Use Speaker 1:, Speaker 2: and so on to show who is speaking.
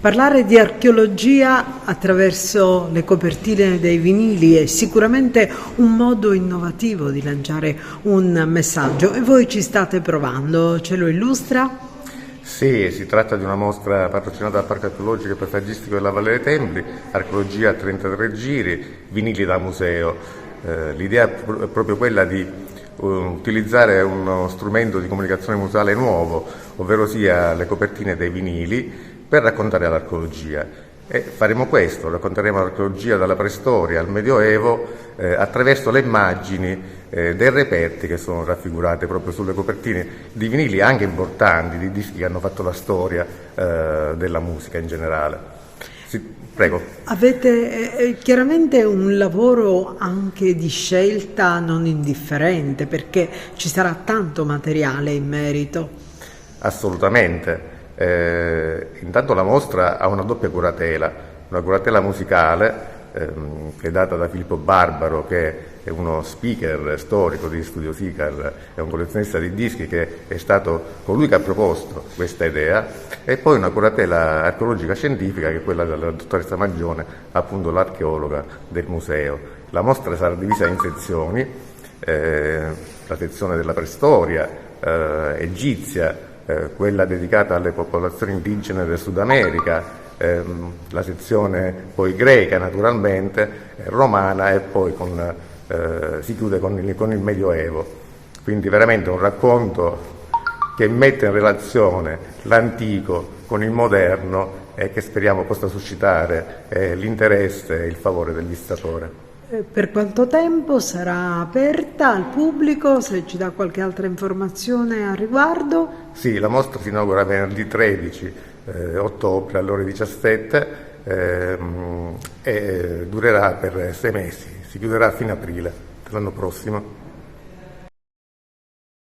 Speaker 1: Parlare di archeologia attraverso le copertine dei vinili è sicuramente un modo innovativo di lanciare un messaggio e voi ci state provando, ce lo illustra?
Speaker 2: Sì, si tratta di una mostra patrocinata dal Parco Archeologico e Paesaggistico della Valle dei Templi, archeologia a 33 giri, vinili da museo. L'idea è proprio quella di utilizzare uno strumento di comunicazione museale nuovo, ovvero sia le copertine dei vinili, per raccontare l'archeologia. E faremo questo, racconteremo l'archeologia dalla preistoria al Medioevo attraverso le immagini dei reperti che sono raffigurate proprio sulle copertine di vinili anche importanti, di dischi che hanno fatto la storia della musica in generale. Prego.
Speaker 1: Avete chiaramente un lavoro anche di scelta non indifferente perché ci sarà tanto materiale in merito.
Speaker 2: Assolutamente. Intanto la mostra ha una doppia curatela, una curatela musicale che è data da Filippo Barbaro, che è uno speaker storico di Studio Sicar, è un collezionista di dischi, che è stato colui che ha proposto questa idea, e poi una curatela archeologica scientifica che è quella della dottoressa Magione, appunto l'archeologa del museo. La mostra sarà divisa in sezioni, la sezione della preistoria egizia, quella dedicata alle popolazioni indigene del Sud America, la sezione poi greca naturalmente, romana, e poi si chiude con il Medioevo. Quindi veramente un racconto che mette in relazione l'antico con il moderno e che speriamo possa suscitare l'interesse e il favore del visitatore.
Speaker 1: Per quanto tempo sarà aperta al pubblico? Se ci dà qualche altra informazione a riguardo?
Speaker 2: Sì, la mostra si inaugura venerdì 13 ottobre alle ore 17 e durerà per 6 mesi, si chiuderà a fine aprile dell'anno prossimo.